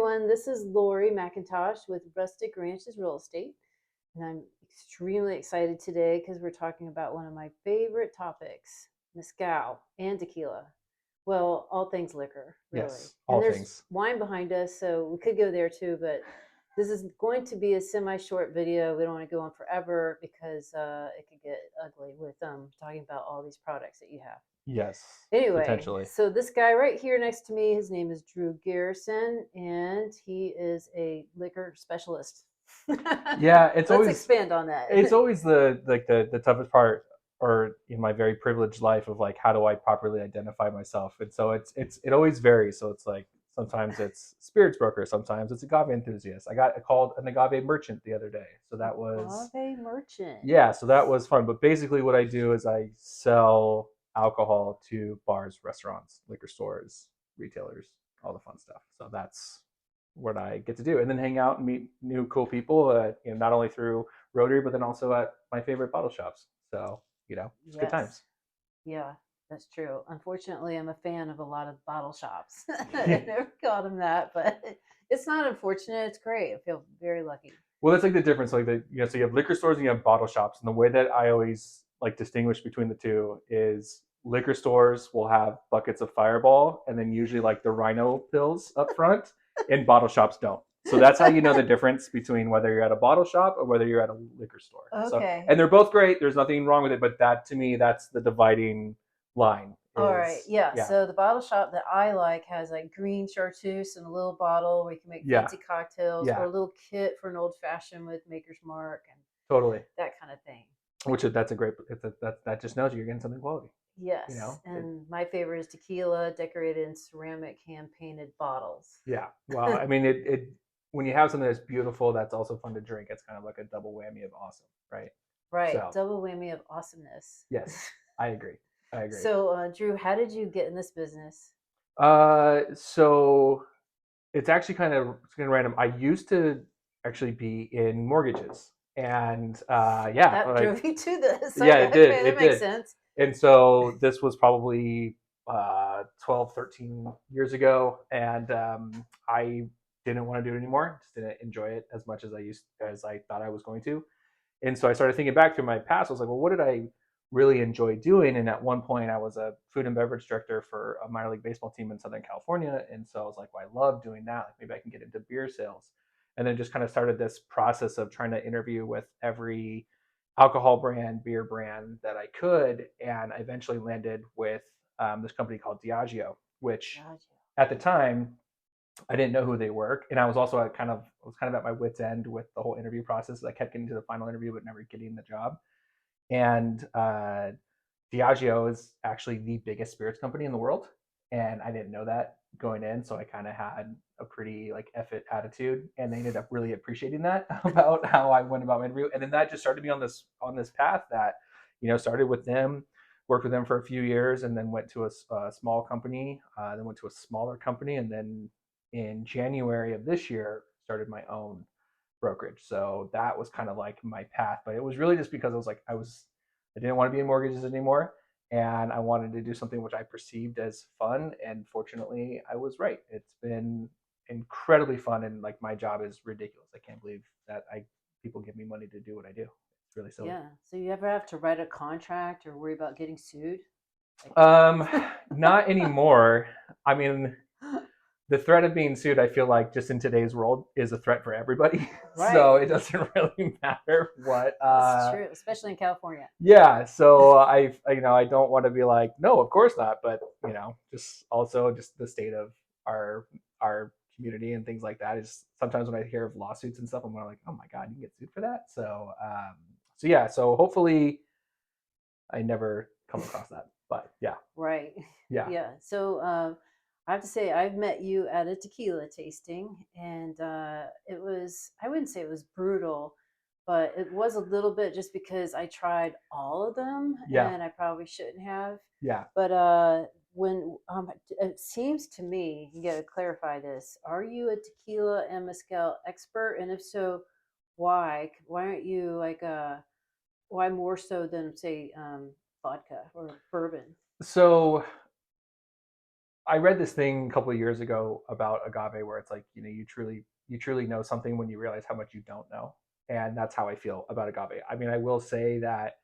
everyone. This is Lori McIntosh with Rustic Ranches Real Estate. And I'm extremely excited today because we're talking about one of my favorite topics, mezcal and tequila. Well, all things liquor, really. Yes, And all there's things. wine behind us, so we could go there too, but this is going to be a semi-short video. We don't want to go on forever because it could get ugly with talking about all these products that you have. Yes, Anyway, potentially. so this guy right here next to me, his name is Drew Garrison, and he is a liquor specialist. Yeah, Let's expand on it's that. always the toughest part, or in my very privileged life of like how do I properly identify myself? And so it always varies. So it's like sometimes it's spirits broker, sometimes it's agave enthusiast. I got called an agave merchant the other day, so that was Agave merchant. yeah, so that was fun. But basically, what I do is I sell alcohol to bars, restaurants, liquor stores, retailers, all the fun stuff. So that's what I get to do, and then hang out and meet new cool people. Not only through Rotary, but then also at my favorite bottle shops. So it's good Yes. times. Yeah, that's true. Unfortunately, I'm a fan of a lot of bottle shops. I never called them that, but it's not unfortunate. It's great. I feel very lucky. Well, that's like the difference. Like so you have liquor stores and you have bottle shops, and the way that I always like distinguish between the two is liquor stores will have buckets of Fireball, and then usually like the Rhino pills up front, and bottle shops don't. So that's how you know the difference between whether you're at a bottle shop or whether you're at a liquor store. So, Okay. and they're both great. There's nothing wrong with it, but that to me, that's the dividing line. All right. Is Yeah. yeah, So the bottle shop that I like has like green chartreuse in a little bottle where you can make yeah, fancy cocktails, or yeah, a little kit for an old fashioned with Maker's Mark and totally. that kind of thing. Which that's a great. That just knows you're getting something quality. You Yes. know, And my favorite is tequila decorated in ceramic hand painted bottles. yeah. Well, I mean, it when you have something that's beautiful, that's also fun to drink. It's kind of like a double whammy of awesome, right? Right. So, Double whammy of awesomeness. yes, I agree. I agree. So, Drew, how did you get in this business? So it's actually kind of random. I used to actually be in mortgages, and yeah, That drove you to this. yeah, Okay, it did. okay, that It makes did. sense. And so this was probably 12, 13 years ago, and I didn't want to do it anymore. Just didn't enjoy it as much as I thought I was going to. And so I started thinking back through my past. I was like, well, what did I really enjoy doing? And at one point, I was a food and beverage director for a minor league baseball team in Southern California. And so I was like, well, I love doing that. Like maybe I can get into beer sales. And then just kind of started this process of trying to interview with every alcohol brand, beer brand that I could. And I eventually landed with this company called Diageo, which Gotcha. at the time I didn't know who they were, and I was also at my wits end with the whole interview process. I kept getting to the final interview, but never getting the job. And Diageo is actually the biggest spirits company in the world, and I didn't know that going in. So I kind of had a pretty like F it attitude, and they ended up really appreciating that about how I went about my interview. And then that just started me on this path that started with them, worked with them for a few years, and then went to a small company, then went to a smaller company, and then in January of this year started my own brokerage. So that was kind of like my path, but it was really just because I didn't want to be in mortgages anymore, and I wanted to do something which I perceived as fun, and fortunately I was right. It's been incredibly fun, and like my job is ridiculous. I can't believe that I people give me money to do what I do. It's really silly. Yeah. So you ever have to write a contract or worry about getting sued? Um, Not anymore. I mean, the threat of being sued, I feel like, just in today's world, is a threat for everybody. Right. So it doesn't really matter what. That's true, especially in California. Yeah. So I don't want to be like, no, of course not. But just also just the state of our community and things like that is sometimes when I hear of lawsuits and stuff, I'm more like, oh my god, you can get sued for that. So yeah. So hopefully, I never come across that. But yeah, Right. yeah, Yeah. So I have to say, I've met you at a tequila tasting, and it was, I wouldn't say it was brutal, but it was a little bit just because I tried all of them yeah, and I probably shouldn't have. yeah. But when it seems to me, you got to clarify this. Are you a tequila and mezcal expert? And if so, why? Why aren't you like why more so than say vodka or bourbon? So I read this thing a couple of years ago about agave where it's like, you truly know something when you realize how much you don't know. And that's how I feel about agave. I mean, I will say that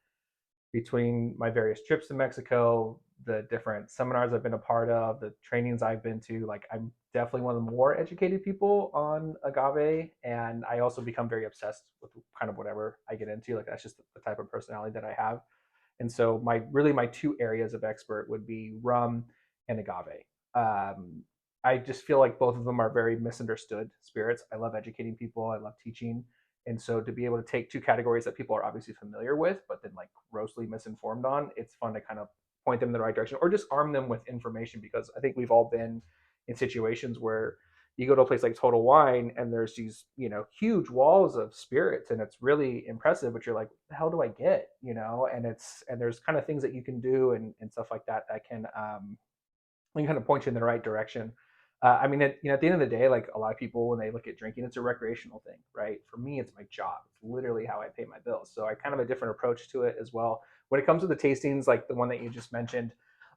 between my various trips to Mexico, the different seminars I've been a part of, the trainings I've been to, like I'm definitely one of the more educated people on agave. And I also become very obsessed with kind of whatever I get into. Like that's just the type of personality that I have. And so my two areas of expert would be rum and agave. Um, I just feel like both of them are very misunderstood spirits. I love educating people. I love teaching. And so to be able to take two categories that people are obviously familiar with, but then like grossly misinformed on, it's fun to kind of point them in the right direction or just arm them with information because I think we've all been in situations where you go to a place like Total Wine and there's these, huge walls of spirits and it's really impressive, but you're like, what the hell do I get? And there's kind of things that you can do and stuff like that that can kind of point you in the right direction. I mean, at the end of the day, like a lot of people, when they look at drinking, it's a recreational thing, right? For me, it's my job. It's literally how I pay my bills. So I kind of have a different approach to it as well. When it comes to the tastings, like the one that you just mentioned,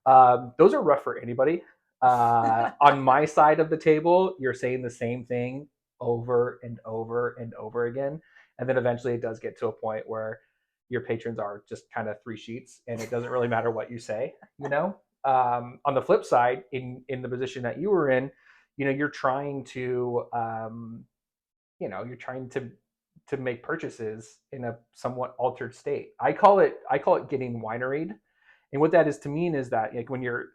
those are rough for anybody. On my side of the table, you're saying the same thing over and over and over again. And then eventually it does get to a point where your patrons are just kind of three sheets and it doesn't really matter what you say, on the flip side, in the position that you were in, you're trying to you're trying to make purchases in a somewhat altered state. I call it getting wineried. And what that is to mean is that like when you're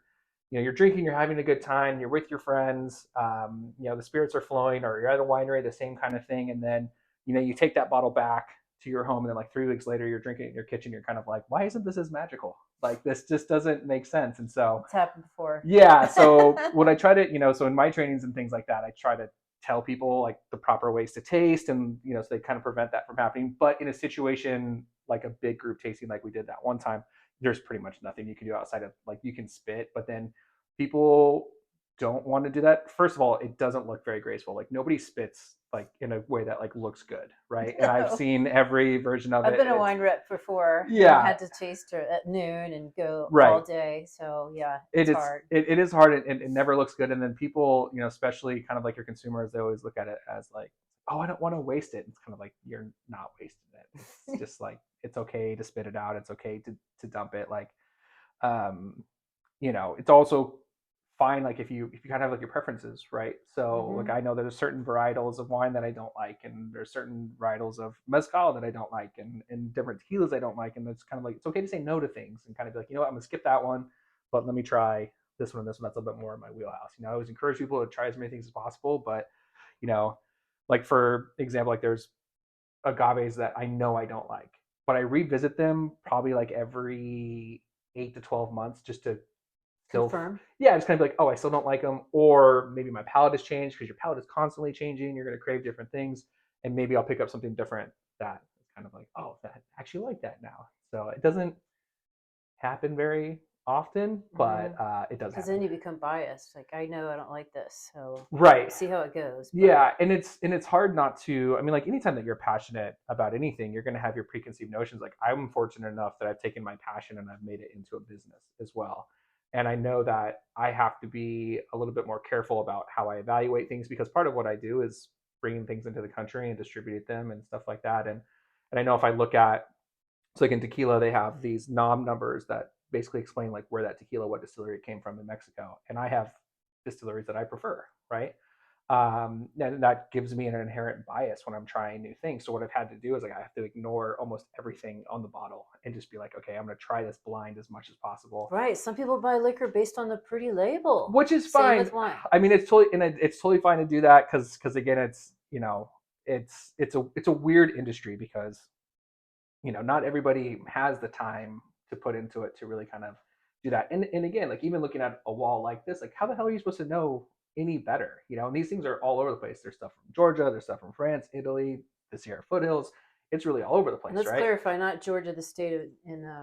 drinking, you're having a good time, you're with your friends, the spirits are flowing, or you're at a winery, the same kind of thing, and then you take that bottle back to your home, and then like 3 weeks later, you're drinking it in your kitchen. You're kind of like, why isn't this as magical? Like this just doesn't make sense. And so It's happened before. yeah, so what I try to, so in my trainings and things like that, I try to tell people like the proper ways to taste and, so they kind of prevent that from happening. But in a situation like a big group tasting like we did that one time, there's pretty much nothing you can do outside of like you can spit, but then people don't want to do that. First of all, it doesn't look very graceful. Like nobody spits like in a way that like looks good, right? And I've seen every version of it. I've been a wine rep before. Yeah. I had to taste her at noon and go Right. all day. So yeah, it's hard. It is hard and it never looks good. And then people, especially kind of like your consumers, they always look at it as like, oh, I don't want to waste it. It's kind of like you're not wasting it. It's just like it's okay to spit it out. It's okay to dump it. Like it's also fine like if you kind of have like your preferences, right? So like I know there's certain varietals of wine that I don't like, and there's certain varietals of mezcal that I don't like, and different tequilas I don't like, and it's kind of like it's okay to say no to things and kind of be like, I'm gonna skip that one, but let me try this one and this one that's a little bit more in my wheelhouse. I always encourage people to try as many things as possible, but like for example, like there's agaves that I know I don't like, but I revisit them probably like every 8 to 12 months just to confirm. Yeah, it's kind of like, oh, I still don't like them, or maybe my palate has changed because your palate is constantly changing. You're going to crave different things, and maybe I'll pick up something different that is kind of like, oh, I actually like that now. So it doesn't happen very often, but it does. Because then you become biased. Like I know I don't like this, so right, see how it goes. But yeah, and it's hard not to. I mean, like anytime that you're passionate about anything, you're going to have your preconceived notions. Like I'm fortunate enough that I've taken my passion and I've made it into a business as well. And I know that I have to be a little bit more careful about how I evaluate things because part of what I do is bringing things into the country and distribute them and stuff like that. And I know if I look at, so like in tequila, they have these nom numbers that basically explain like where that tequila, what distillery it came from in Mexico. And I have distilleries that I prefer, right? And that gives me an inherent bias when I'm trying new things. So what I've had to do is like I have to ignore almost everything on the bottle and just be like, okay, I'm going to try this blind as much as possible. Right. Some people buy liquor based on the pretty label, which is Same fine. with wine. I mean, it's totally fine to do that because again, it's it's a weird industry because not everybody has the time to put into it to really kind of do that. And again, like even looking at a wall like this, like how the hell are you supposed to know any better? And these things are all over the place. There's stuff from Georgia, there's stuff from France, Italy, the Sierra foothills. It's really all over the place. And let's right? clarify, not Georgia, the state of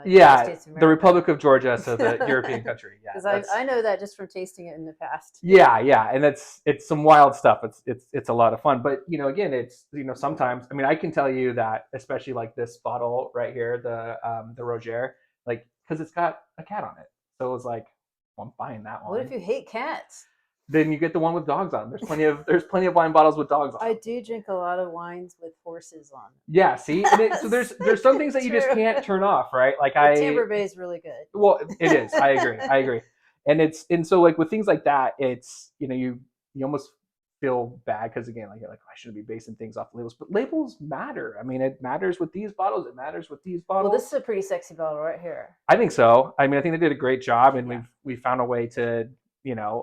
yeah, States of America. The Republic of Georgia, so the European country. Yeah, because I know that just from tasting it in the past. Yeah, and it's some wild stuff. It's a lot of fun, but again, it's sometimes. I mean, I can tell you that, especially like this bottle right here, the Roger, like because it's got a cat on it, so it was like well, I'm buying that What one. if you hate cats? Then you get the one with dogs on. There's plenty of wine bottles with dogs on. I do drink a lot of wines with horses on them. Yeah, see, and so there's some things that you just can't turn off, right? Like Tampa Bay is really good. Well, it is. I agree. And so like with things like that, it's you almost feel bad because again, like you're like, I shouldn't be basing things off labels, but labels matter. I mean, it matters with these bottles. It matters with these bottles. Well, this is a pretty sexy bottle right here. I think so. I mean, I think they did a great job, and we've found a way to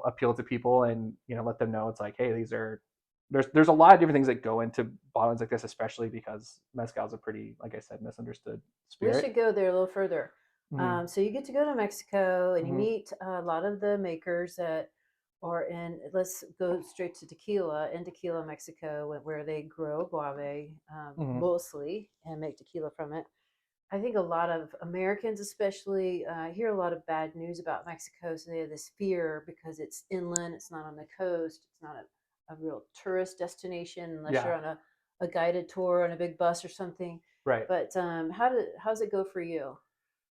appeal to people and let them know it's like, hey, these are there's a lot of different things that go into bottlings like this, especially because mezcal is a pretty, like I said, misunderstood spirit. We should go there a little further. Mm-hmm. So you get to go to Mexico and you meet a lot of the makers that are in. Let's go straight to tequila in Tequila, Mexico, where they grow guave mostly and make tequila from it. I think a lot of Americans, especially, hear a lot of bad news about Mexico. So they have this fear because it's inland, it's not on the coast, it's not a real tourist destination unless you're on a guided tour on a big bus or something. Right. But how's it go for you?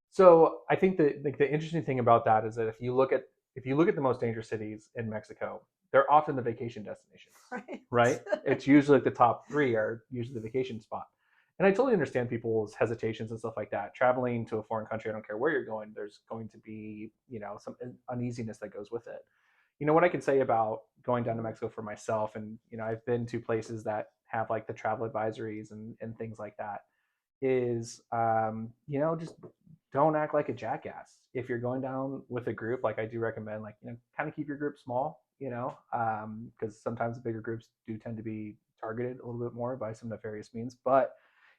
So I think that like the interesting thing about that is that if you look at the most dangerous cities in Mexico, they're often the vacation destinations. Right? It's usually like the top 3 are usually the vacation spot. And I totally understand people's hesitations and stuff like that. Traveling to a foreign country, I don't care where you're going, there's going to be, some uneasiness that goes with it. What I can say about going down to Mexico for myself, and, I've been to places that have like the travel advisories and things like that, is, just don't act like a jackass. If you're going down with a group, like I do recommend, like, kind of keep your group small, because sometimes the bigger groups do tend to be targeted a little bit more by some nefarious means. But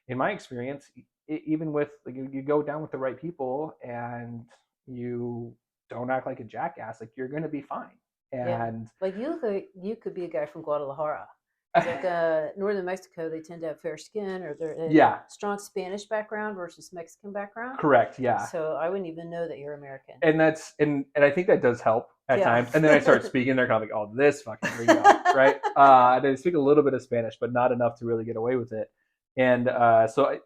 in my experience, even with like, you go down with the right people and you don't act like a jackass, like you're going to be fine. And like you could be a guy from Guadalajara. Like northern Mexico, they tend to have fair skin, or they're strong Spanish background versus Mexican background. Correct. Yeah. So I wouldn't even know that you're American. And that's and I think that does help at times. And then I start speaking, they're kind of like, "Oh, this fucking freak out," right? And I speak a little bit of Spanish, but not enough to really get away with it. And so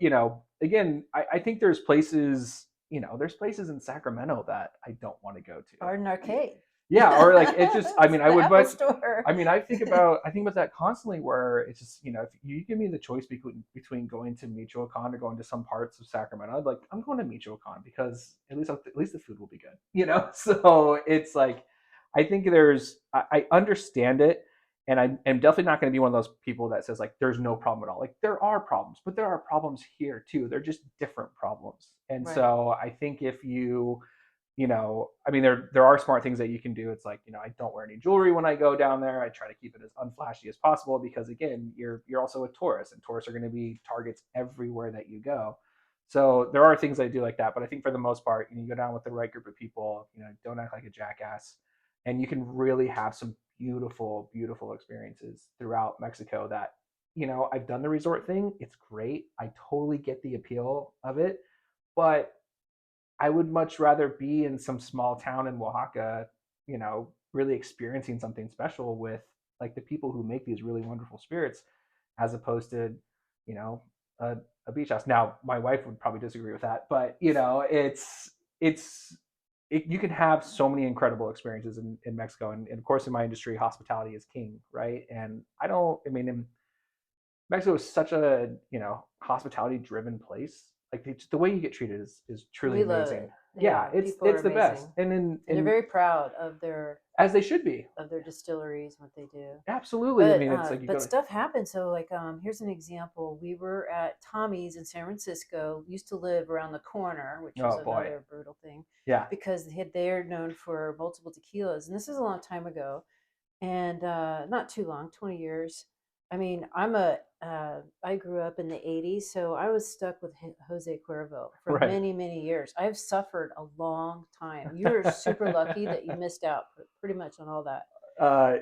again, I think there's places, there's places in Sacramento that I don't want to go to. Or an arcade. Yeah, or like it's just, I mean, I would, but I mean, I think about that constantly, where it's just, if you give me the choice between going to Michoacan or going to some parts of Sacramento, I'm going to Michoacan because at least the food will be good, So it's like, I think I understand it, and I'm definitely not going to be one of those people that says like there's no problem at all. Like there are problems, but there are problems here too. They're just different problems, and so I think if you I mean, there are smart things that you can do. It's like, I don't wear any jewelry when I go down there. I try to keep it as unflashy as possible because, again, you're also a tourist, and tourists are going to be targets everywhere that you go. So there are things I do like that, but I think for the most part, you go down with the right group of people. Don't act like a jackass, and you can really have some beautiful, beautiful experiences throughout Mexico. That I've done the resort thing. It's great. I totally get the appeal of it, but I would much rather be in some small town in Oaxaca, really experiencing something special with like the people who make these really wonderful spirits, as opposed to, a beach house. Now, my wife would probably disagree with that, but you can have so many incredible experiences in Mexico, and of course, in my industry, hospitality is king, right? And Mexico is such a hospitality driven place. Like the way you get treated is truly amazing. Yeah, it's the best, and they're very proud of their, as they should be, of their distilleries, what they do. Absolutely. But, I mean, it's like stuff happens. So like here's an example. We were at Tommy's in San Francisco. Used to live around the corner, which was another brutal thing. Yeah, because they're known for multiple tequilas, and this is a long time ago, and not too long, 20 years. I mean, I grew up in the 80s, so I was stuck with Jose Cuervo for many, many years. I've suffered a long time. You were super lucky that you missed out pretty much on all that. So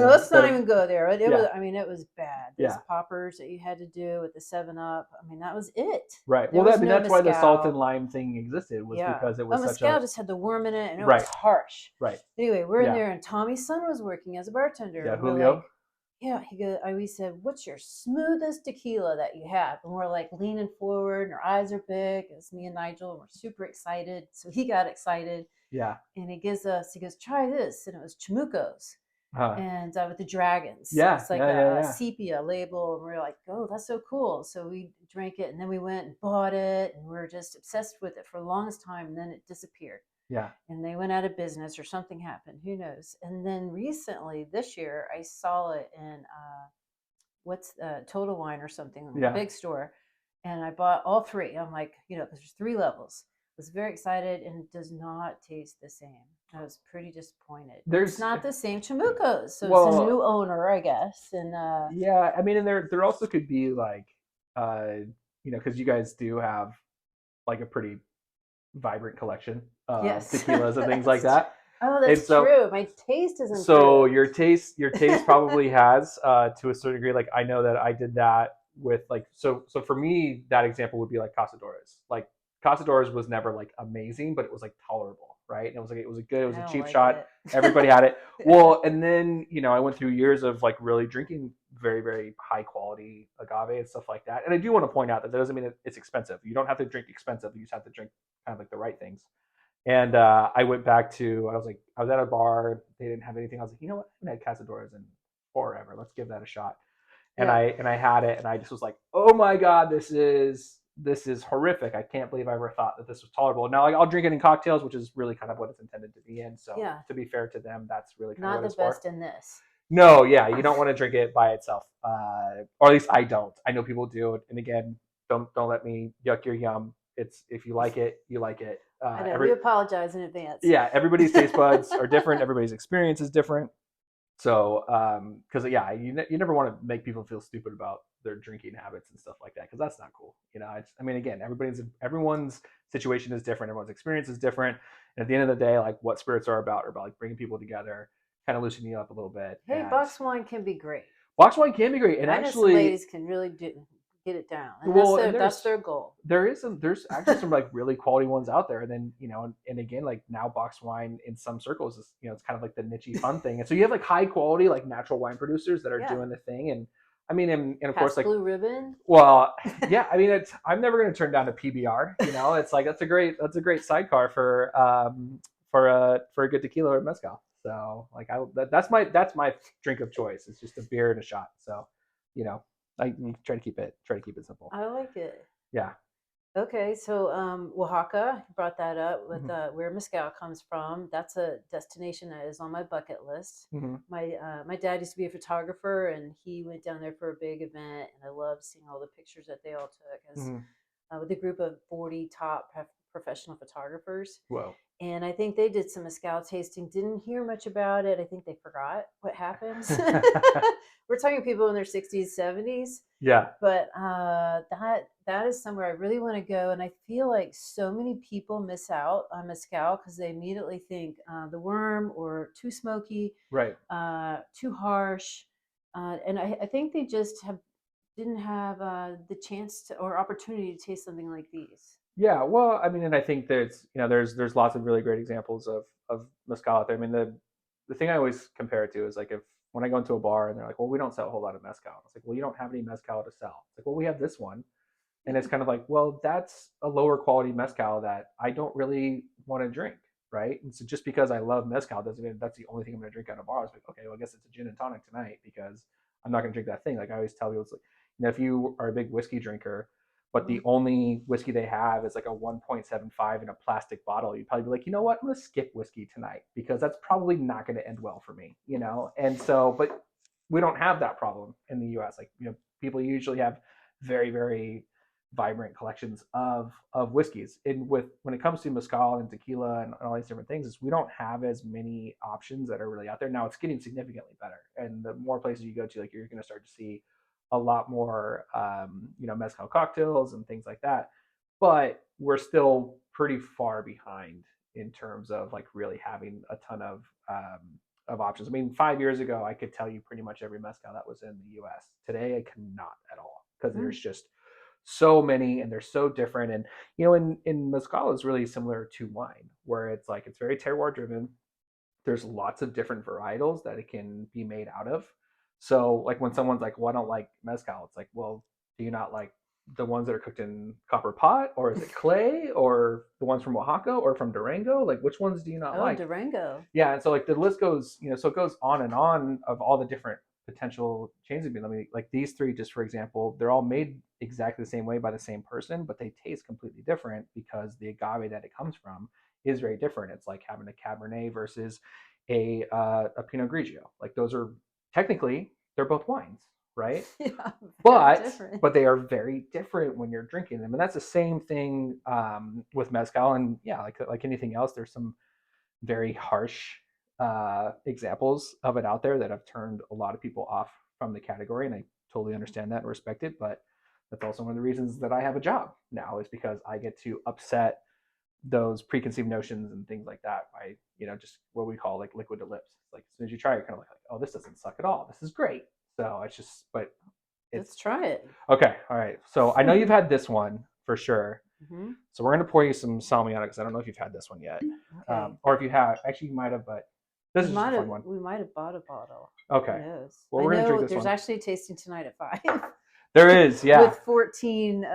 let's not even go there. It was, I mean, it was bad. Those poppers that you had to do with the 7-Up. I mean, that was it. Right. Well, that's mezcal. Why the salt and lime thing existed, was because it was such mezcal just had the worm in it, and it was harsh. Right. Anyway, we're in there, and Tommy's son was working as a bartender. Yeah, Julio. He goes. We said, "What's your smoothest tequila that you have?" And we're like leaning forward, and our eyes are big. It's me and Nigel, and we're super excited. So he got excited, Yeah. And he goes, try this. And it was chamucos. Huh. And with the dragons. So Yeah. it's like Yeah. Yeah. a Yeah. sepia label. And we are like, oh, that's so cool. So we drank it and then we went and bought it. And we are just obsessed with it for the longest time. And then it disappeared. Yeah. And they went out of business or something happened. Who knows? And then recently, this year, I saw it in what's Total Wine or something, Yeah. big store. And I bought all three. I'm like, there's three levels. I was very excited and it does not taste the same. I was pretty disappointed. It's There's not the same Chamucos. So it's a well, new owner, I guess. And yeah. I mean, and there also could be like, because you guys do have like a pretty vibrant collection of yes. tequilas and things like that. Oh, And that's so true. My taste is so improved. your taste probably has to a certain degree. Like I know that I did that with like so for me that example would be like Casadores. Like Casadores was never like amazing, but it was like tolerable, right? And it was like it was I a don't cheap like shot. it. Everybody had it. Yeah. Well, and then I went through years of like really drinking very very high quality agave and stuff like that. And I do want to point out that doesn't mean it's expensive. You don't have to drink expensive. You just have to drink kind of like the right things. And I went back to, I was at a bar. They didn't have anything. I was like, you know what? I haven't had Casadores in forever. Let's give that a shot. And Yeah. I had it, and I just was like, oh my god, this is horrific. I can't believe I ever thought that this was tolerable. Now, like, I'll drink it in cocktails, which is really kind of what it's intended to be in. So Yeah. to be fair to them, that's really kind of Not what the it's for. best in this. No, yeah, you don't want to drink it by itself, or at least I don't. I know people do, and again, don't let me yuck your yum. It's if you like it, you like it. I know. We apologize in advance. Yeah, everybody's taste buds are different. Everybody's experience is different. So, because yeah, you never want to make people feel stupid about their drinking habits and stuff like that, because that's not cool. I mean, again, everyone's situation is different. Everyone's experience is different. And at the end of the day, like what spirits are about like bringing people together, kind of loosening you up a little bit. Hey, And box wine can be great. box wine can be great. And I know some actually, ladies can really get it down, and well, and that's their goal. there's actually some like really quality ones out there. And then and again, like now box wine in some circles is it's kind of like the nichey fun thing. And so you have like high quality like natural wine producers that are Yeah. doing the thing. And I mean, and of Past course, like Blue Ribbon. well, yeah, I mean, I'm never going to turn down a PBR. It's like that's a great sidecar for a good tequila or mezcal. So like that's my drink of choice. It's just a beer and a shot. So you know I try to keep it simple. I like it. Yeah. Okay, so Oaxaca, you brought that up with where mezcal comes from. That's a destination that is on my bucket list. Mm-hmm. My dad used to be a photographer, and he went down there for a big event, and I loved seeing all the pictures that they all took as with a group of 40 top professional photographers. Whoa. And I think they did some mezcal tasting. Didn't hear much about it. I think they forgot what happens. We're talking people in their 60s, 70s. Yeah. But that is somewhere I really want to go. And I feel like so many people miss out on mezcal because they immediately think the worm or too smoky, Right. too harsh. And I think they just didn't have the chance to or opportunity to taste something like these. Yeah, well, I mean, and I think there's lots of really great examples of mezcal out there. I mean, the thing I always compare it to is like if when I go into a bar and they're like, well, we don't sell a whole lot of mezcal. It's like, well, you don't have any mezcal to sell. It's like, well, we have this one, and it's kind of like, well, that's a lower quality mezcal that I don't really want to drink, right? And so just because I love mezcal doesn't mean that's the only thing I'm going to drink at a bar. It's like, okay, well, I guess it's a gin and tonic tonight because I'm not going to drink that thing. Like I always tell people, it's like, if you are a big whiskey drinker but the only whiskey they have is like a 1.75 in a plastic bottle, you'd probably be like, you know what, I'm gonna skip whiskey tonight because that's probably not going to end well for me, And so, but we don't have that problem in the U.S. Like people usually have very very vibrant collections of whiskeys. And when it comes to mezcal and tequila and all these different things, is we don't have as many options that are really out there. Now it's getting significantly better, and the more places you go to, like you're going to start to see a lot more mezcal cocktails and things like that, but we're still pretty far behind in terms of like really having a ton of options. I mean, 5 years ago I could tell you pretty much every mezcal that was in the US. Today I cannot at all because there's just so many and they're so different. And in mezcal is really similar to wine, where it's like it's very terroir driven. There's lots of different varietals that it can be made out of. So like when someone's like, well, I don't like mezcal, it's like, well, do you not like the ones that are cooked in copper pot, or is it clay, or the ones from Oaxaca or from Durango? Like, which ones do you not Oh, like? Durango. Yeah, and so like the list goes, so it goes on and on of all the different potential changes. I mean, like these three, just for example, they're all made exactly the same way by the same person, but they taste completely different because the agave that it comes from is very different. It's like having a Cabernet versus a Pinot Grigio. Like those are technically they're both wines, right? Yeah, very but different. but they are very different when you're drinking them, and that's the same thing with mezcal. And yeah, like anything else, there's some very harsh examples of it out there that have turned a lot of people off from the category, and I totally understand that and respect it. But that's also one of the reasons that I have a job now, is because I get to upset those preconceived notions and things like that by just what we call like liquid to lips. Like as soon as you try it, you're kind of like, oh, this doesn't suck at all, this is great. So it's just, but Let's it's try it. okay. All right, so I know you've had this one for sure. Mm-hmm. So we're going to pour you some salmiakka because I don't know if you've had this one yet. Okay. Or if you have, actually you might have, but this is just a fun one. We might have bought a bottle. Okay. Who knows? Well, we're going to drink this there's one. actually a tasting tonight at 5. There is, yeah. With 14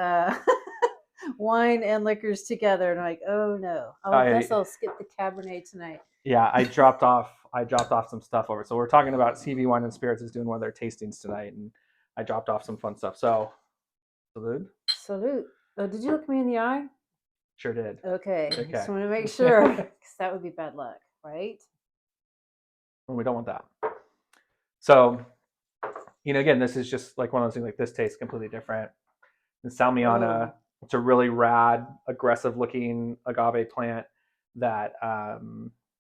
wine and liquors together, and I'm like, oh no. I guess I'll skip the Cabernet tonight. Yeah, I dropped off some stuff over. So we're talking about CV Wine and Spirits is doing one of their tastings tonight, and I dropped off some fun stuff. So, salute. Salute. Oh, did you look me in the eye? Sure did. Okay. Just want to make sure, because that would be bad luck, right? Well, we don't want that. So, again, this is just like one of those things. Like this tastes completely different. The Salmiana, it's a really rad, aggressive-looking agave plant that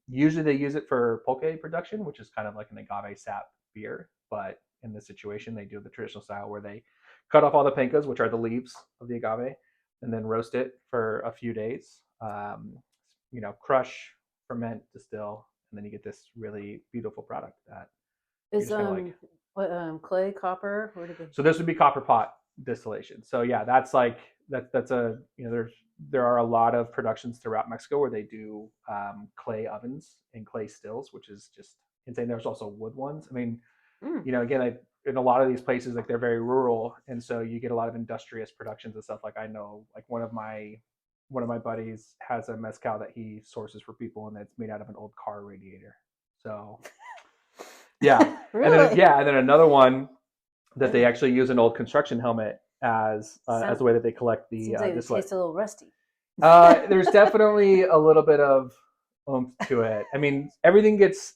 usually they use it for pulque production, which is kind of like an agave sap beer. But in this situation, they do the traditional style where they cut off all the pencas, which are the leaves of the agave, and then roast it for a few days. Crush, ferment, distill, and then you get this really beautiful product that is clay, copper? Where did they... So this would be copper pot distillation. So yeah, that's like that's a there are a lot of productions throughout Mexico where they do clay ovens and clay stills, which is just insane. There's also wood ones. I mean, again, in a lot of these places, like they're very rural, and so you get a lot of industrious productions and stuff. Like I know, like one of my buddies has a mezcal that he sources for people, and it's made out of an old car radiator. So yeah, really? and then another one that they actually use an old construction helmet as the way that they collect the. Seems like it tastes a little rusty. There's definitely a little bit of oomph to it. I mean, everything gets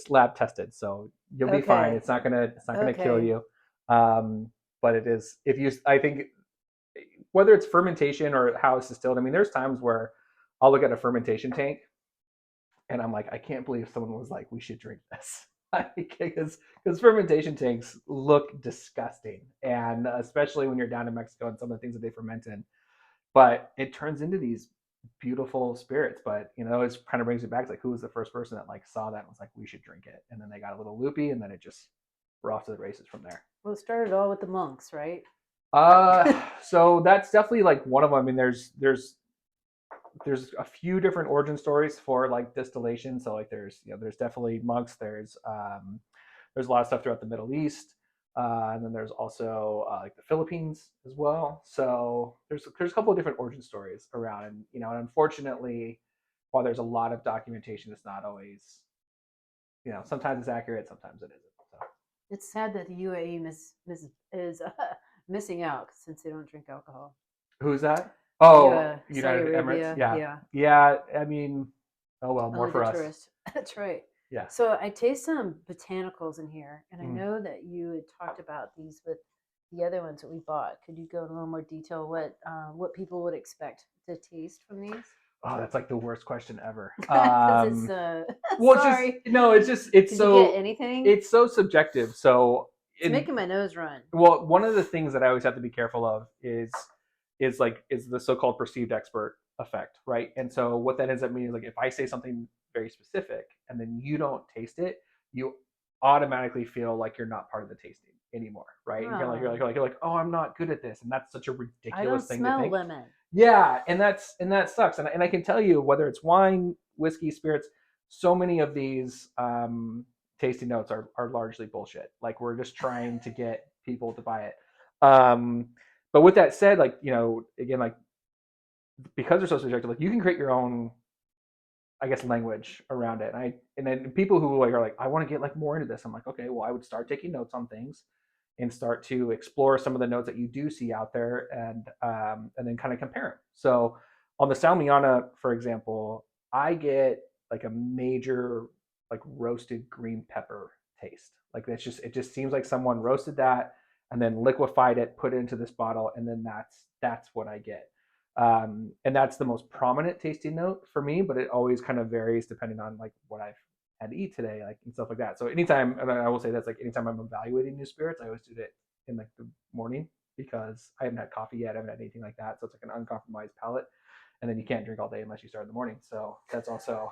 lab tested, so you'll be fine. It's not gonna kill you. But it is, I think whether it's fermentation or how it's distilled. I mean, there's times where I'll look at a fermentation tank and I'm like, I can't believe someone was like, we should drink this. Because fermentation tanks look disgusting, and especially when you're down in Mexico and some of the things that they ferment in. But it turns into these beautiful spirits. But it always kind of brings it back. It's like, who was the first person that like saw that and was like, we should drink it? And then they got a little loopy, and then we're off to the races from there. Well, it started all with the monks, right? So that's definitely like one of them. I mean, there's a few different origin stories for like distillation. So like there's definitely monks. There's a lot of stuff throughout the Middle East, and then there's also like the Philippines as well. So there's a couple of different origin stories around, and and unfortunately, while there's a lot of documentation, it's not always, sometimes it's accurate, sometimes it isn't. So it's sad that the UAE is missing out since they don't drink alcohol. Who's that? Oh, United Emirates. Yeah. I mean, oh well, more for us. Tourist. That's right. Yeah. So I taste some botanicals in here, and I know that you had talked about these with the other ones that we bought. Could you go in a little more detail what people would expect to taste from these? Oh, that's like the worst question ever. It's well, sorry. It's Did you get anything? It's so subjective. So it's making my nose run. Well, one of the things that I always have to be careful of is the so-called perceived expert effect, right? And so what that ends up meaning is like if I say something very specific and then you don't taste it, you automatically feel like you're not part of the tasting anymore, right? Oh. You're like, oh, I'm not good at this, and that's such a ridiculous thing to think. I don't smell lemon. Yeah, and that sucks. And I can tell you, whether it's wine, whiskey, spirits, so many of these tasting notes are largely bullshit. Like we're just trying to get people to buy it. But with that said, like, again, like, because they're so subjective, like, you can create your own, I guess, language around it. And then people who like are like, I want to get like more into this. I'm like, okay, well, I would start taking notes on things and start to explore some of the notes that you do see out there, and then kind of compare them. So on the Salmiana, for example, I get like a major like roasted green pepper taste. Like it just seems like someone roasted that and then liquefied it, put it into this bottle, and then that's what I get. And that's the most prominent tasting note for me, but it always kind of varies depending on like what I've had to eat today, like and stuff like that. So anytime, and I will say that's like anytime I'm evaluating new spirits, I always do it in like the morning because I haven't had coffee yet, I haven't had anything like that. So it's like an uncompromised palate, and then you can't drink all day unless you start in the morning. So that's also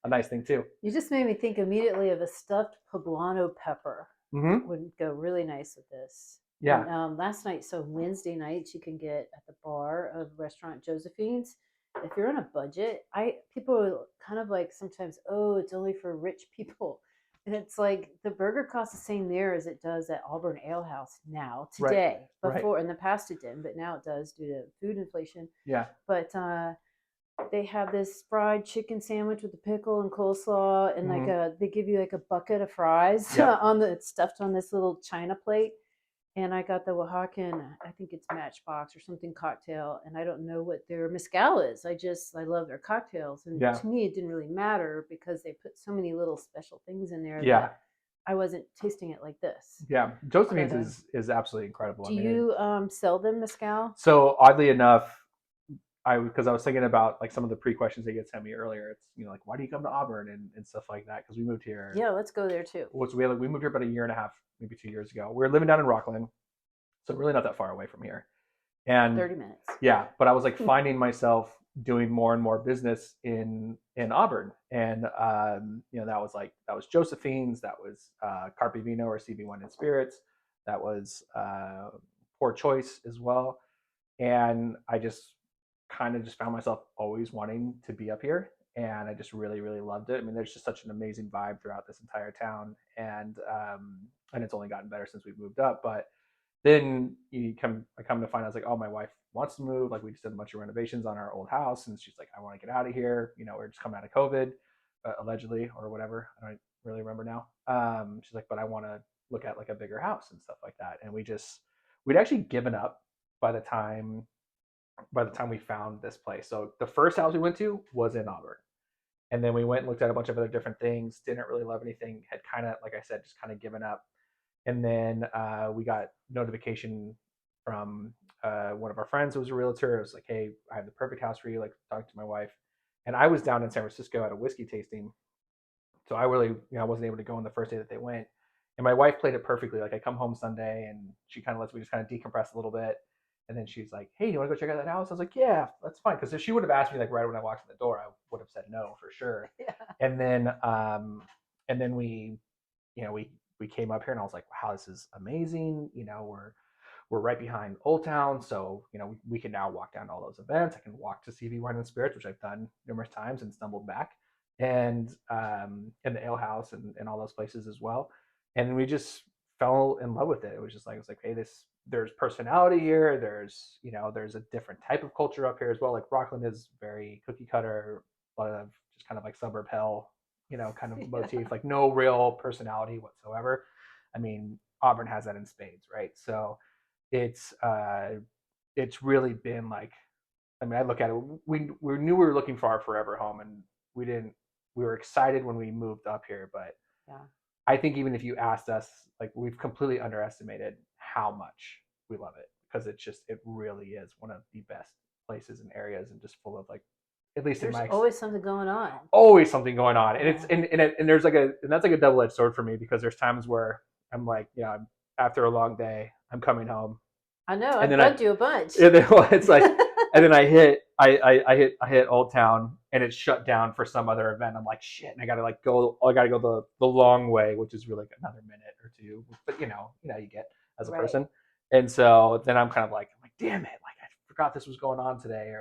a nice thing too. You just made me think immediately of a stuffed poblano pepper. Mm-hmm. Would go really nice with this. Yeah. And last night, so Wednesday nights, you can get at the bar of restaurant Josephine's. If you're on a budget, people are kind of like sometimes, oh, it's only for rich people. And it's like the burger costs the same there as it does at Auburn Ale House now, today. Right. Before, in the past it didn't, but now it does due to food inflation. Yeah. But they have this fried chicken sandwich with the pickle and coleslaw, and like they give you like a bucket of fries on the stuffed on this little china plate. And I got the Oaxacan, I think it's Matchbox or something cocktail, and I don't know what their mezcal is. I love their cocktails, and to me it didn't really matter because they put so many little special things in there that I wasn't tasting it like this. Yeah, Josephine's is absolutely incredible. Do you sell them mezcal? So oddly enough, because I was thinking about like some of the pre-questions they get sent me earlier. It's like, why do you come to Auburn and stuff like that? Because we moved here. Yeah, let's go there too. We moved here about a year and a half, maybe 2 years ago. We were living down in Rockland, so really not that far away from here. And 30 minutes. Yeah, but I was like finding myself doing more and more business in Auburn, and that was Josephine's, that was Carpe Vino or CB Wine and Spirits, that was Poor Choice as well, and I just kind of just found myself always wanting to be up here, and I just really really loved it. I mean, there's just such an amazing vibe throughout this entire town, and it's only gotten better since we've moved up. But then I come to find out, I was like, oh, my wife wants to move. Like, we just did a bunch of renovations on our old house, and she's like, I want to get out of here. We're just coming out of COVID, allegedly, or whatever. I don't really remember now. She's like, but I want to look at like a bigger house and stuff like that. And we'd actually given up by the time we found this place. So the first house we went to was in Auburn. And then we went and looked at a bunch of other different things, didn't really love anything, had kind of, like I said, just kind of given up. And then we got notification from one of our friends who was a realtor. It was like, hey, I have the perfect house for you, like talking to my wife. And I was down in San Francisco at a whiskey tasting. So I really, I wasn't able to go on the first day that they went. And my wife played it perfectly. Like, I come home Sunday and she kind of lets me just kind of decompress a little bit. And then she's like, hey, you want to go check out that house? I was like, yeah, that's fine. Because if she would have asked me like right when I walked in the door, I would have said no for sure. Yeah. And then we came up here and I was like, wow, this is amazing. We're right behind Old Town. So, we can now walk down to all those events. I can walk to CV Wine and Spirits, which I've done numerous times and stumbled back, and the Ale House and all those places as well. And we just fell in love with it. It was like, hey, there's personality here. There's a different type of culture up here as well. Like, Rockland is very cookie cutter, a lot of just kind of like suburb hell, kind of motif, like no real personality whatsoever. I mean, Auburn has that in spades, right? So it's really been like, I mean, I look at it, we knew we were looking for our forever home, and we were excited when we moved up here, but I think even if you asked us, like, we've completely underestimated how much we love it, because it really is one of the best places and areas, and just full of like, at least there's always something going on. Always something going on, and it's and there's like that's like a double-edged sword for me, because there's times where I'm like, after a long day, I'm coming home. I know, I've bugged you a bunch. And then it's like, and then I hit Old Town, and it's shut down for some other event. I'm like, shit, and I gotta go the long way, which is really like another minute or two. But you get as a person, and so then I'm kind of like, damn it, like I forgot this was going on today,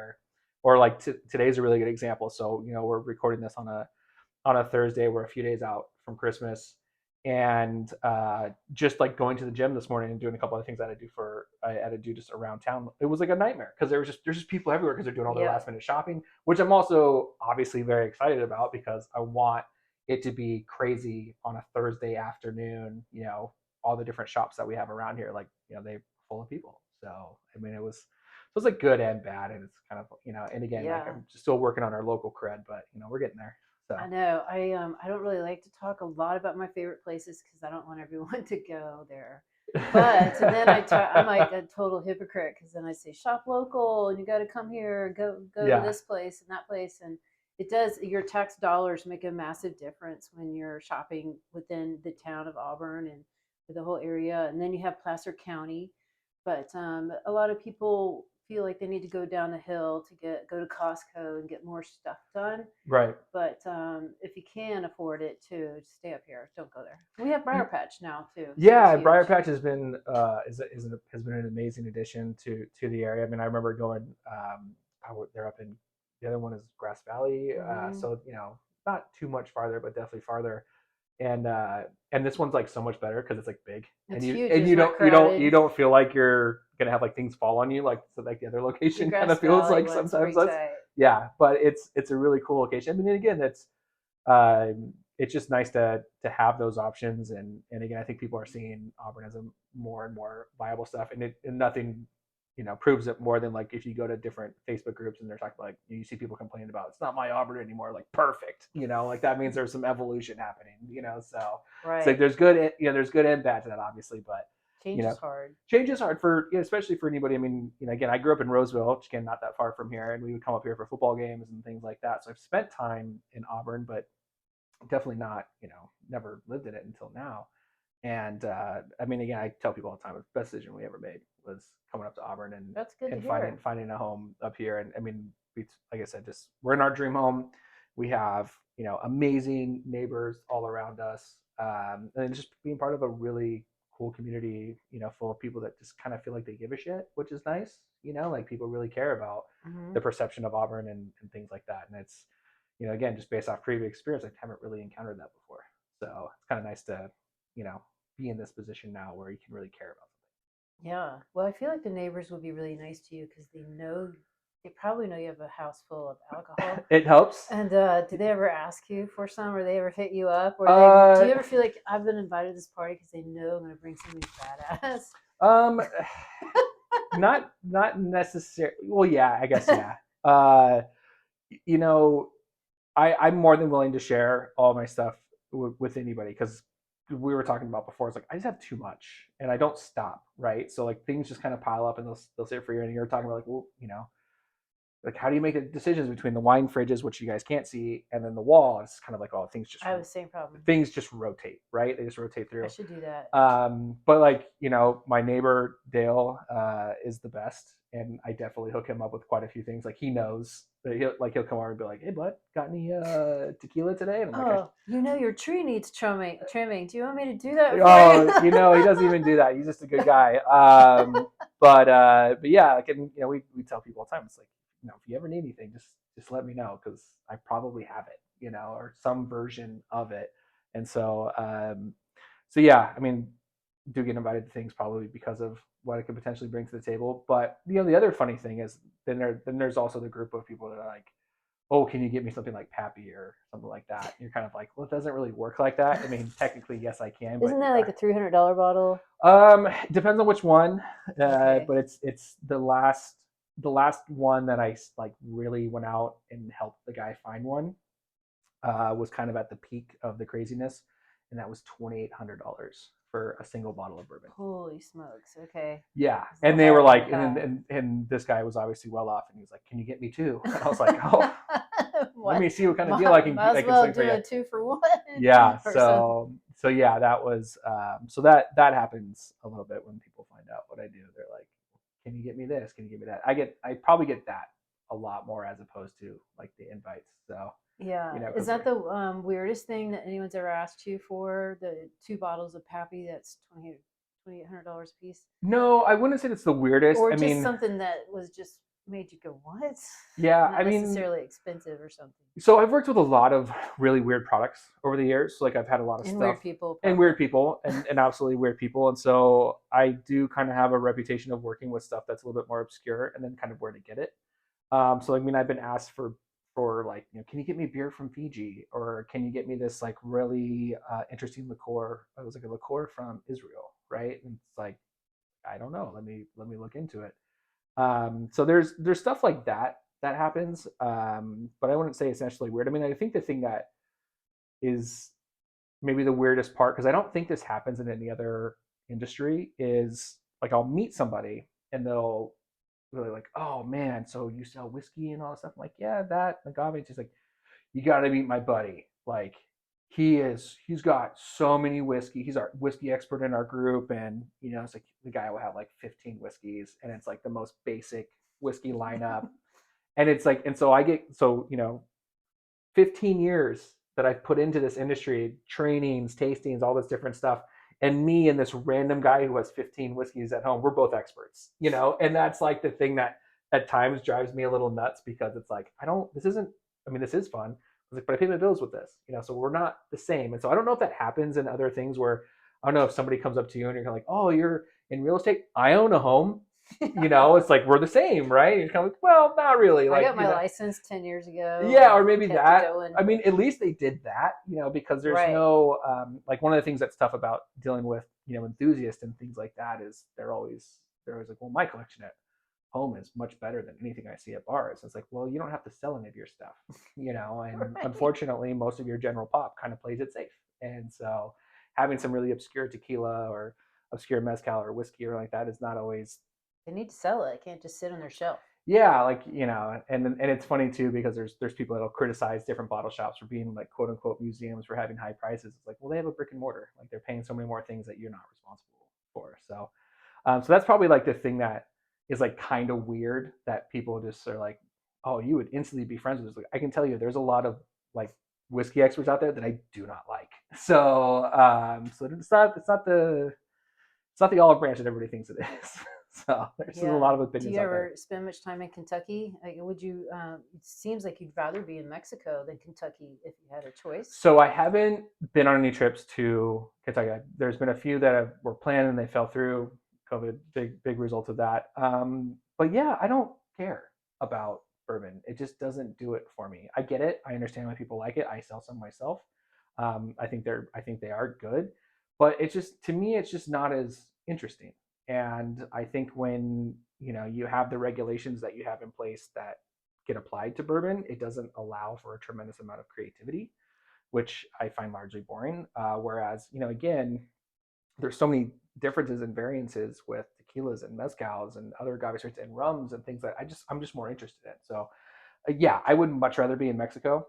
or like today's a really good example. So we're recording this on a Thursday. We're a few days out from Christmas, and just like going to the gym this morning and doing a couple of things I had to do just around town. It was like a nightmare because there's just people everywhere because they're doing all their Yeah. last minute shopping, which I'm also obviously very excited about because I want it to be crazy on a Thursday afternoon. All the different shops that we have around here, like they're full of people. So I mean, it was like good and bad, and it's kind of and again, like Yeah. I'm still working on our local cred, but we're getting there. So I know. I don't really like to talk a lot about my favorite places because I don't want everyone to go there. But and then I'm like a total hypocrite because then I say shop local and you got to come here, go to yeah, this place and that place, and it does. Your tax dollars make a massive difference when you're shopping within the town of Auburn and the whole area. And then you have Placer County, but a lot of people feel like they need to go down the hill to go to Costco and get more stuff done. right. But if you can afford it too, just stay up here. Don't go there. We have Briar Patch now too, so it's Yeah, huge. Briar Patch has been has been an amazing addition to the area. I mean, I remember going. They're up in the other one is Grass Valley, Hmm. so not too much farther, but definitely farther. And this one's like so much better because it's like big, and It's you huge. and It's you not don't you don't you crowded. don't feel like you're gonna have like things fall on you like the other The location kind Grass of feels Valley like one's sometimes pretty that's tight. yeah, but it's a really cool location. I mean, and again, it's just nice to have those options, and again, I think people are seeing Auburn as a more and more viable stuff, and nothing proves it more than like if you go to different Facebook groups and they're talking like you see people complaining about it's not my Auburn anymore, like perfect, like that means there's some evolution happening, so it's like Right. there's good and bad to that obviously, but you Change know is hard. change is hard for especially for anybody. I mean, again, I grew up in Roseville, which again not that far from here, and we would come up here for football games and things like that. So I've spent time in Auburn, but definitely not, never lived in it until now. And I mean, again, I tell people all the time, the best decision we ever made was coming up to Auburn and That's good to and hear. finding a home up here. And I mean, like I said, just we're in our dream home. We have amazing neighbors all around us, and just being part of a really cool community, full of people that just kind of feel like they give a shit, which is nice. Like people really care about Hmm. the perception of Auburn and things like that. And it's again, just based off previous experience, I haven't really encountered that before. So it's kind of nice to, you know, be in this position now where you can really care about Yeah. Well, I feel like the neighbors would be really nice to you because they probably know you have a house full of alcohol. something. It helps. And do they ever ask you for some, or they ever hit you up, or do Uh, you ever feel like I've been invited to this party because they know I'm going to bring something badass? um, not necessarily. Well, yeah, I guess yeah. Uh, you know, I'm more than willing to share all my stuff with anybody because we were talking about before. It's like I just have too much and I don't stop, right? So like things just kind of pile up and they'll sit for you. And you're talking about like, well, like how do you make the decisions between the wine fridges, which you guys can't see, and then the wall? It's kind of like oh, I have the same problem. things just rotate, right? They just rotate I through. should do that. But like my neighbor Dale is the best, and I definitely hook him up with quite a few things. Like he knows that he'll come over and be like, "Hey, bud, got any tequila today?" And I'm like, Oh, your tree needs trimming. Trimming. Do you want me to do that for you? "Oh, he doesn't even do that. He's just a good guy." But yeah, like and, we tell people all the time. It's like if you ever need anything, just let me know because I probably have it, or some version of it. And so yeah, I mean, do get invited to things probably because of what it could potentially bring to the table. But the other funny thing is then there's also the group of people that are like, oh, can you get me something like Pappy or something like that? And you're kind of like, well, it doesn't really work like that. I mean, technically, yes, I can, but Isn't that like a $300 bottle? depends on which one. Okay. But it's the last one that I like really went out and helped the guy find one was kind of at the peak of the craziness, and that was $2,800 for a single bottle of bourbon. Holy smokes. Okay. Yeah, It's a and little they higher were than I like, thought. and this guy was obviously well off, and he was like, "Can you get me two?" And I was like, "Oh, let What? me see what kind of deal Might I as can well swing for do you." a 2 for 1 Yeah, or something. so yeah, that was so that happens a little bit when people find out what I do. They're like, "Can you get me this? Can you get me that?" I probably get that a lot more as opposed to like the invites. So Yeah. Is because that the weirdest thing that anyone's ever asked you for? The 2 bottles of Pappy that's $2,800 a piece? no, I wouldn't say it's the weirdest. Or I just mean, something that was just made you go, what? Yeah, Not I mean, necessarily expensive or something. so I've worked with a lot of really weird products over the years. Like I've had a lot of And stuff weird people, and probably. weird people and absolutely weird people. And so I do kind of have a reputation of working with stuff that's a little bit more obscure and then kind of where to get it. So I mean, I've been asked for like, can you get me beer from Fiji, or can you get me this like really interesting liqueur? It was like a liqueur from Israel, right? And it's like, I don't know. Let me look into it. So there's stuff like that that happens, but I wouldn't say it's necessarily weird. I mean, I think the thing that is maybe the weirdest part, because I don't think this happens in any other industry, is like I'll meet somebody and they'll really like, oh man, so you sell whiskey and all this stuff. I'm like, yeah, that agave. Just like, you got to meet my buddy. Like, he's got so many whiskey. He's our whiskey expert in our group, and it's like the guy will have like 15 whiskeys, and it's like the most basic whiskey lineup. And it's like, and so I get 15 years that I've put into this industry, trainings, tastings, all this different stuff. And me and this random guy who has 15 whiskeys at home, we're both experts, and that's like the thing that at times drives me a little nuts, because it's like, this is fun. Like, but I pay my bills with this, so we're not the same. And so I don't know if that happens in other things where, I don't know if somebody comes up to you and you're kind of like, oh, you're in real estate. I own a home. It's like, we're the same, right? And you're kind of like, well, not really. I Like, got my license 10 years ago yeah, or and maybe kept it that. going. I mean, at least they did that, because there's Right. no like, one of the things that's tough about dealing with enthusiasts and things like that is they're always like, well, my collection at home is much better than anything I see at bars. It's like, well, you don't have to sell any of your stuff, and Right. unfortunately, most of your general pop kind of plays it safe. And so, having some really obscure tequila or obscure mezcal or whiskey or like that is not always. They need to sell it. It can't just sit on their shelf. Yeah, like, and it's funny too, because there's people that'll criticize different bottle shops for being like quote unquote museums for having high prices. It's like, well, they have a brick and mortar, like they're paying so many more things that you're not responsible for. So that's probably like the thing that is like kind of weird, that people just are like, oh, you would instantly be friends with us. Like, I can tell you, there's a lot of like whiskey experts out there that I do not like. So it's not the olive branch that everybody thinks it is. So there's a Yeah. lot of Do opinions you out there. ever spend much time in Kentucky? Like, would you? It seems like you'd rather be in Mexico than Kentucky if you had a choice. So I haven't been on any trips to Kentucky. There's been a few that were planned and they fell through. COVID, big result of that. But yeah, I don't care about bourbon. It just doesn't do it for me. I get it. I understand why people like it. I sell some myself. I think they are good, but it's just, to me, it's just not as interesting. And I think when you have the regulations that you have in place that get applied to bourbon, it doesn't allow for a tremendous amount of creativity, which I find largely boring. Whereas, again, there's so many differences and variances with tequilas and mezcals and other agave spirits and rums and things that I'm just more interested in. So yeah, I would much rather be in Mexico,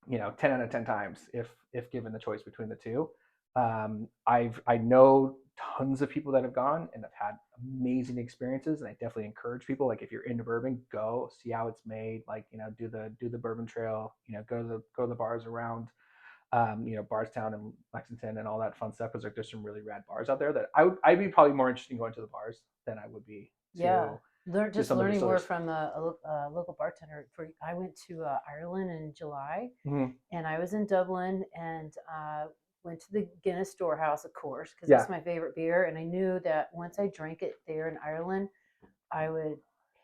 10 out of 10 times if given the choice between the two. I know tons of people that have gone and have had amazing experiences, and I definitely encourage people, like, if you're into bourbon, go see how it's made. Like, do the bourbon trail. Go to the bars around, Barstown and Lexington and all that fun stuff, because there's some really rad bars out there that I'd be probably more interested in going to the bars than I would be Yeah. to Just some of the learning more distillers. from a local bartender. I went to Ireland in July, Mm-hmm. and I was in Dublin, and went to the Guinness Storehouse, of course, because Yeah, that's my favorite beer. And I knew that once I drank it there in Ireland, I would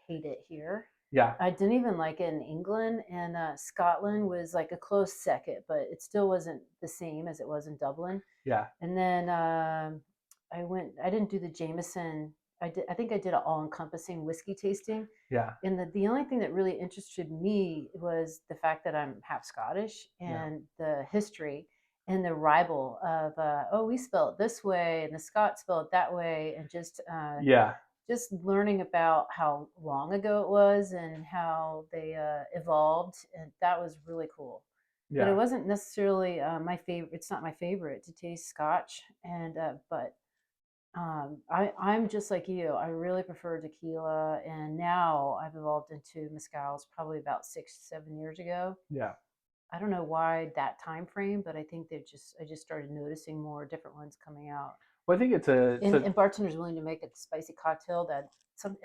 hate it here. yeah, I didn't even like it in England, and Scotland was like a close second, but it still wasn't the same as it was in Dublin. yeah, And then I went. I didn't do the Jameson. I did. I think I did an all-encompassing whiskey tasting. yeah, And the only thing that really interested me was the fact that I'm half Scottish, yeah, and the history and the rival of oh, we spell it this way and the Scots spell it that way, and yeah, just learning about how long ago it was and how they evolved, and that was really cool. But it yeah. wasn't necessarily my favorite. It's not my favorite to taste Scotch, and but I'm just like you. I really prefer tequila, and now I've evolved into mezcals probably about 6, 7 years ago. Yeah. I don't know why that time frame, but I think I just started noticing more different ones coming out. Well, I think it's And bartenders willing to make a spicy cocktail that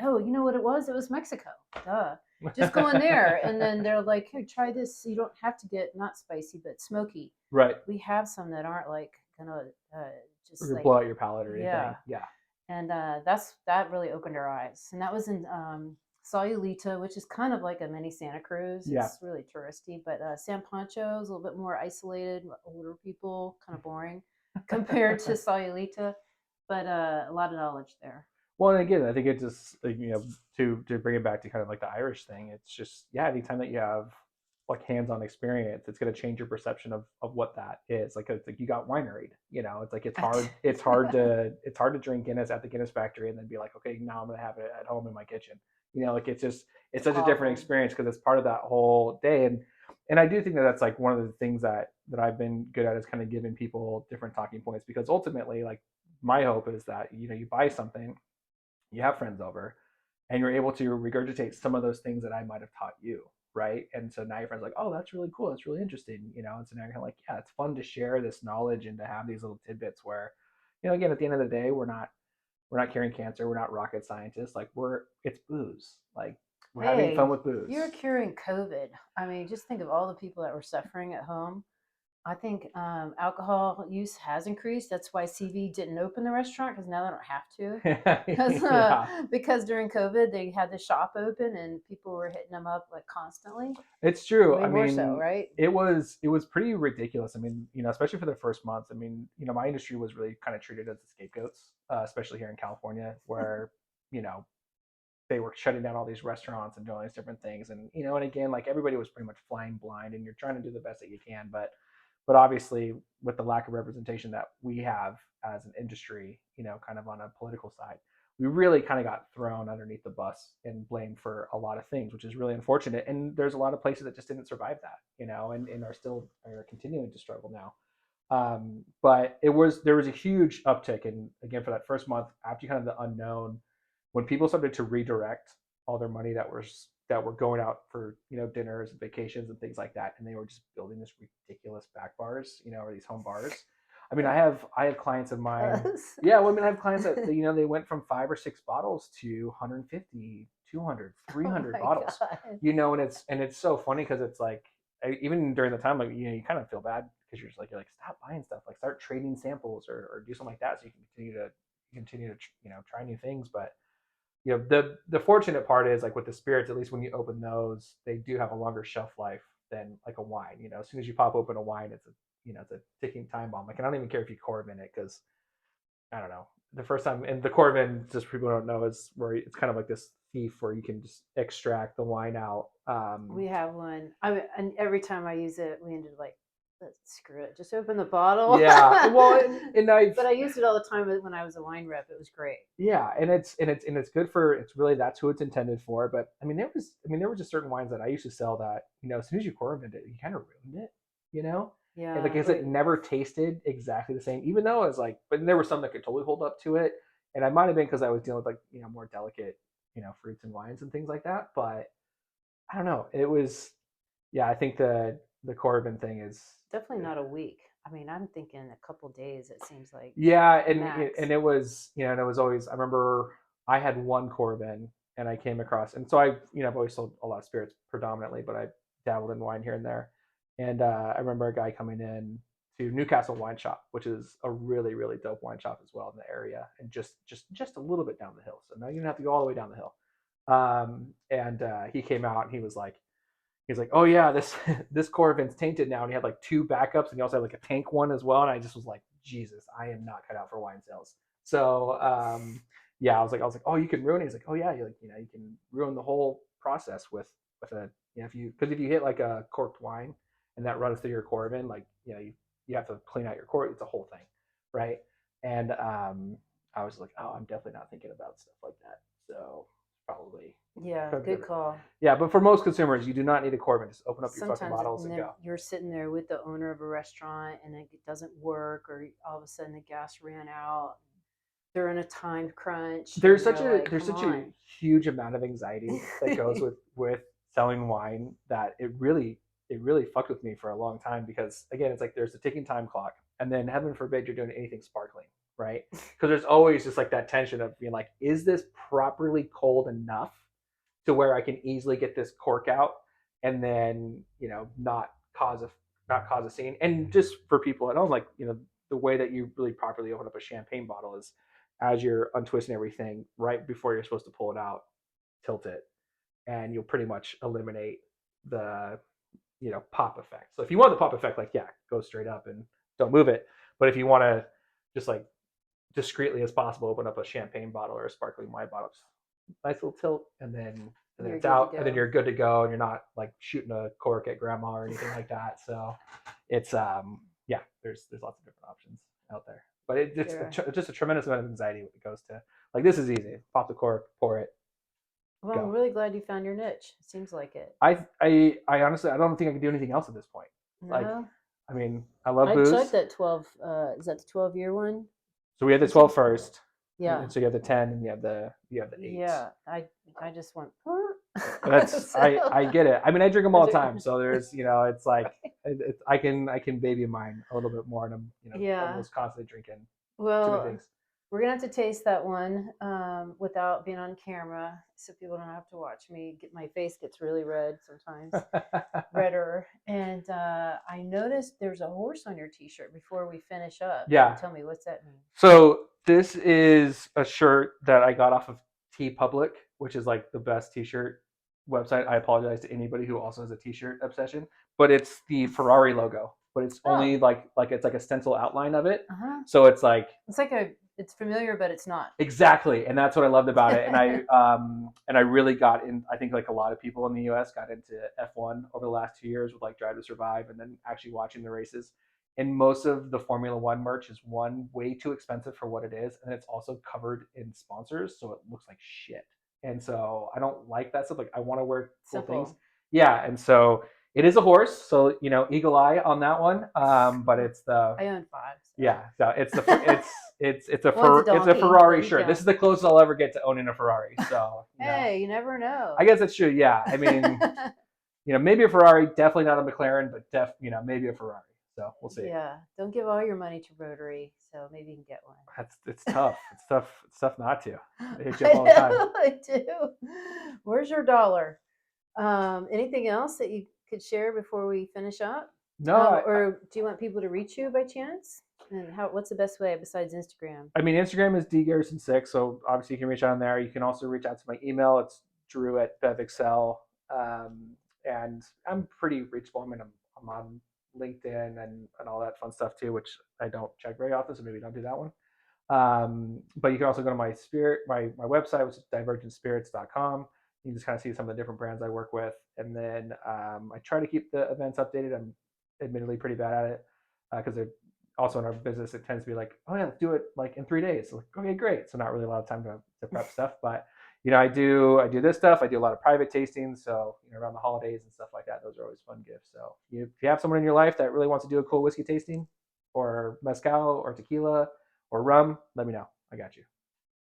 you know what it was? It was Mexico. Duh. Just go in there, and then they're like, "Here, try this. You don't have to get not spicy, but smoky." right. We have some that aren't like gonna just Or like blow out your palate or yeah, anything. Yeah. and that really opened our eyes. And that was in Sayulita, which is kind of like a mini Santa Cruz. Yeah. It's really touristy, but San Pancho is a little bit more isolated, older people, kind of boring compared to Sayulita, but a lot of knowledge there. Well, and again, I think it just like, to bring it back to kind of like the Irish thing. It's just anytime that you have like hands-on experience, it's going to change your perception of what that is. Like it's like you got winery, it's like it's hard to drink Guinness at the Guinness factory and then be like, okay, now I'm going to have it at home in my kitchen. Like it's such a different experience because it's part of that whole day. And I do think that that's like one of the things that I've been good at is kind of giving people different talking points, because ultimately, like, my hope is that you buy something, you have friends over, and you're able to regurgitate some of those things that I might have taught you, right? And so now your friends are like, oh, that's really cool, that's really interesting, and so now you're kind of like, yeah, it's fun to share this knowledge and to have these little tidbits where, again, at the end of the day, we're not curing cancer, we're not rocket scientists, like it's booze, like we're having fun with booze. You're curing COVID. I mean, just think of all the people that were suffering at home. I think alcohol use has increased. That's why CV didn't open the restaurant, because now they don't have to. Because during COVID they had the shop open and people were hitting them up like constantly. It's true. Way more so, right? It was pretty ridiculous. I mean, especially for the first month. I mean, my industry was really kind of treated as the scapegoats, especially here in California, where they were shutting down all these restaurants and doing all these different things, and and again, like, everybody was pretty much flying blind, and you're trying to do the best that you can, but obviously, with the lack of representation that we have as an industry, kind of on a political side, we really kind of got thrown underneath the bus and blamed for a lot of things, which is really unfortunate. And there's a lot of places that just didn't survive that, and are continuing to struggle now. But there was a huge uptick, and again, for that first month, after kind of the unknown, when people started to redirect all their money that were going out for dinners and vacations and things like that, and they were just building this ridiculous back bars, or these home bars. I mean, I have clients of mine. Yeah, well, I mean, I have clients that they went from 5 or 6 bottles to 150, 200, 300 bottles. God. And it's so funny because it's like, even during the time, like, you kind of feel bad because you're just like, stop buying stuff, like start trading samples or do something like that so you can continue to try new things. But the fortunate part is, like, with the spirits, at least when you open those, they do have a longer shelf life than like a wine. As soon as you pop open a wine, it's a ticking time bomb. Like, I don't even care if you Corbin it, because I don't know, the first time. And the Corbin, just for people who don't know, is where it's kind of like this thief where you can just extract the wine out. We have one. And every time I use it, we ended like, screw it, just open the bottle. Yeah, well, but I used it all the time when I was a wine rep. It was great. Yeah, and it's good for, it's really, that's who it's intended for. But I mean, there were just certain wines that I used to sell that as soon as you Corbin it, you kind of ruined it. Yeah, and because it never tasted exactly the same, even though it was like, but there were some that could totally hold up to it. And I might have been because I was dealing with, like, more delicate fruits and wines and things like that. But I don't know, it was, yeah, I think the Corbin thing is definitely not a week. I mean, I'm thinking a couple days, it seems like. Yeah, and it was, and it was always, I remember I had one Corbin and I came across, and so I've always sold a lot of spirits predominantly, but I dabbled in wine here and there. And I remember a guy coming in to Newcastle Wine Shop, which is a really, really dope wine shop as well in the area, and just a little bit down the hill. So now you don't have to go all the way down the hill. And he came out and he's like, oh yeah, this Corbin's tainted now, and he had like 2 backups, and he also had like a tank one as well. And I just was like, Jesus, I am not cut out for wine sales. So yeah, I was like, oh, you can ruin it. He's like, oh yeah, you can ruin the whole process with a, if you hit like a corked wine and that runs through your Corbin, like, you have to clean out your cork. It's a whole thing, right? And I was like, oh, I'm definitely not thinking about stuff like that. So probably. Yeah, good call. Yeah, but for most consumers, you do not need a Corbin. Just open up your fucking bottles and go. You're sitting there with the owner of a restaurant and it doesn't work, or all of a sudden the gas ran out. They're in a time crunch. There's such a huge amount of anxiety that goes with selling wine that it really fucked with me for a long time, because again, it's like there's a ticking time clock, and then heaven forbid you're doing anything sparkling, right? Because there's always just like that tension of being like, is this properly cold enough to where I can easily get this cork out and then, not cause a scene. And just for people at home, like, the way that you really properly open up a champagne bottle is as you're untwisting everything right before you're supposed to pull it out, tilt it, and you'll pretty much eliminate the pop effect. So if you want the pop effect, like, yeah, go straight up and don't move it. But if you want to just like discreetly as possible open up a champagne bottle or a sparkling wine bottle, just nice little tilt, and then it's out, and then you're good to go, and you're not like shooting a cork at grandma or anything like that. So it's yeah, there's lots of different options out there, but it's just a tremendous amount of anxiety when it goes to like, this is easy, pop the cork, pour it. Well, I'm really glad you found your niche. It seems like it. I honestly, I don't think I can do anything else at this point. No? Like, I mean, I love booze. I checked that 12. Is that the 12-year one? So we had the 12 first. Yeah. And so you have the 10 and you have the 8. Yeah. I just went. That's I get it. I mean, I drink them all the time. So there's it's like I can baby mine a little bit more, and I'm almost constantly drinking. Well, we're gonna have to taste that one without being on camera, so people don't have to watch me. My face gets really red sometimes, redder. And I noticed there's a horse on your T-shirt before we finish up. Yeah. Tell me, what's that mean? So this is a shirt that I got off of TeePublic, which is like the best T-shirt website. I apologize to anybody who also has a T-shirt obsession, but it's the Ferrari logo, but it's only like it's like a stencil outline of it. So it's like it's familiar, but it's not. Exactly, and that's what I loved about it. And I really got in. I think like a lot of people in the U.S. got into F1 over the last 2 years with like Drive to Survive, and then actually watching the races. And most of the Formula One merch is way too expensive for what it is, and it's also covered in sponsors, so it looks like shit. And so I don't like that stuff. Like, I want to wear cool things. Yeah, and so it is a horse, so eagle eye on that one. But it's the I own 5. So. Yeah, so it's a Ferrari shirt. This is the closest I'll ever get to owning a Ferrari. So hey, you never know. I guess that's true. Yeah, I mean, maybe a Ferrari, definitely not a McLaren, but maybe a Ferrari. So we'll see. Yeah, don't give all your money to Rotary, so maybe you can get one. It's tough. It's tough not to. They hit you up all the time. I do. Where's your dollar? Anything else that you could share before we finish up? No. Or do you want people to reach you by chance? And what's the best way besides Instagram? I mean, Instagram is dgarrison6, so obviously you can reach out on there. You can also reach out to my email. It's drew@bevexcel. And I'm pretty reachable. I mean, I'm on LinkedIn and all that fun stuff too, which I don't check very often, so maybe don't do that one. But you can also go to my website, which is divergentspirits.com. You can just kind of see some of the different brands I work with. And then I try to keep the events updated. I'm admittedly pretty bad at it because they're also in our business. It tends to be like, oh yeah, let's do it like in 3 days. So like, okay, great. So not really a lot of time to prep stuff, but I do this stuff. I do a lot of private tastings. So around the holidays and stuff like that, those are always fun gifts. So if you have someone in your life that really wants to do a cool whiskey tasting or mezcal or tequila or rum, let me know. I got you.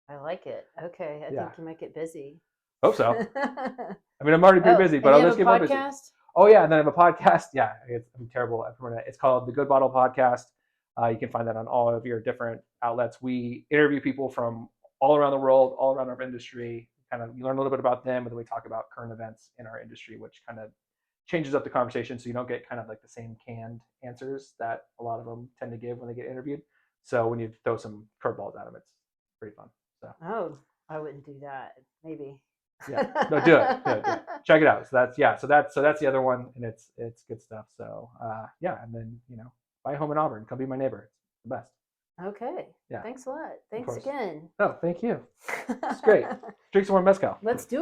I like it. Okay. I think you might get busy. Hope so. I mean, I'm already pretty busy, but I'll just get more busy. Oh yeah, and then I have a podcast. Yeah, I'm terrible at it. It's called the Good Bottle Podcast. You can find that on all of your different outlets. We interview people from all around the world, all around our industry. Kind of, you learn a little bit about them, and then we talk about current events in our industry, which kind of changes up the conversation, so you don't get kind of like the same canned answers that a lot of them tend to give when they get interviewed. So when you throw some curveballs at them, it's pretty fun. So. Oh, I wouldn't do that. Maybe. Yeah, no, do it. Check it out. So that's the other one, and it's good stuff. So yeah, and then buy a home in Auburn. Come be my neighbor. It's the best. Okay. Yeah. Thanks a lot. Thanks again. Oh, thank you. It's great. Drink some more mezcal. Let's do it.